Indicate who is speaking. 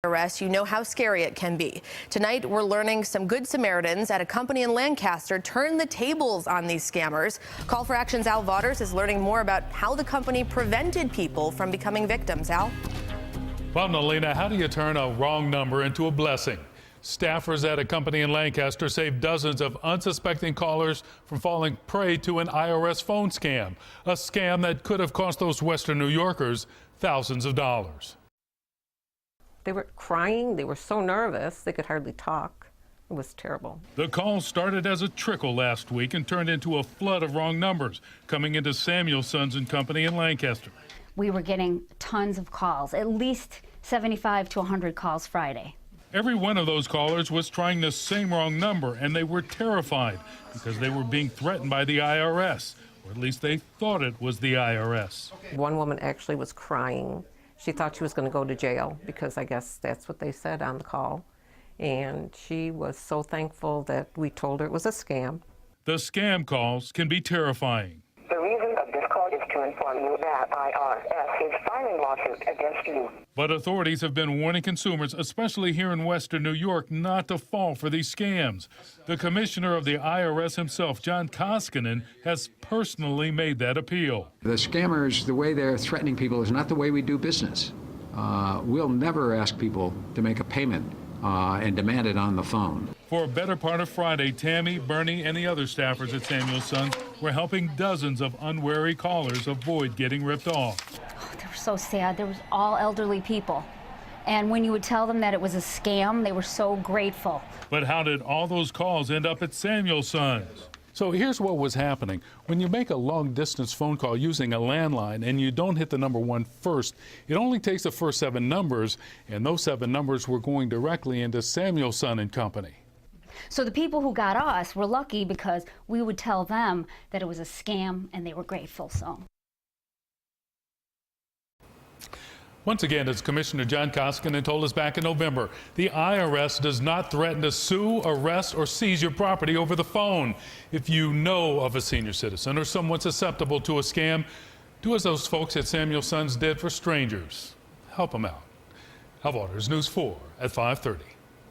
Speaker 1: IRS, you know how scary it can be. Tonight, we're learning some good Samaritans at a company in Lancaster turned the tables on these scammers. Call for Action's Al Vauders is learning more about how the company prevented people from becoming victims. Al?
Speaker 2: Well, Nalina, how do you turn a wrong number into a blessing? Staffers at a company in Lancaster saved dozens of unsuspecting callers from falling prey to an IRS phone scam, a scam that could have cost those Western New Yorkers thousands of dollars.
Speaker 3: They were crying. They were so nervous they could hardly talk. It was terrible.
Speaker 2: The call started as a trickle last week and turned into a flood of wrong numbers coming into Samuel Sons and Company in Lancaster.
Speaker 4: We were getting tons of calls, at least 75 to 100 calls Friday.
Speaker 2: Every one of those callers was trying the same wrong number, and they were terrified because they were being threatened by the IRS, or at least they thought it was the IRS.
Speaker 3: One woman actually was crying. She thought she was going to go to jail because I guess that's what they said on the call. And she was so thankful that we told her it was a scam.
Speaker 2: The scam calls can be terrifying.
Speaker 5: The reason of this call is to inform you that IRS is filing lawsuit against you.
Speaker 2: But authorities have been warning consumers, especially here in Western New York, not to fall for these scams. The commissioner of the IRS himself, John Koskinen, has personally made that appeal.
Speaker 6: The scammers, the way they're threatening people is not the way we do business. We'll never ask people to make a payment and demand it on the phone.
Speaker 2: For a better part of Friday, Tammy, Bernie, and the other staffers at Samuel Sons were helping dozens of unwary callers avoid getting ripped off.
Speaker 4: Oh, they were so sad. There was all elderly people. And when you would tell them that it was a scam, they were so grateful.
Speaker 2: But how did all those calls end up at Samuel Sons? So here's what was happening. When you make a long-distance phone call using a landline and you don't hit the number 1 first, it only takes the first 7 numbers, and those 7 numbers were going directly into Samuel Son and Company.
Speaker 4: So the people who got us were lucky because we would tell them that it was a scam, and they were grateful. So.
Speaker 2: Once again, as Commissioner John Koskinen told us back in November, the IRS does not threaten to sue, arrest, or seize your property over the phone. If you know of a senior citizen or someone susceptible to a scam, do as those folks at Samuel Sons did for strangers. Help them out. Al Vauders, News 4 at 5:30.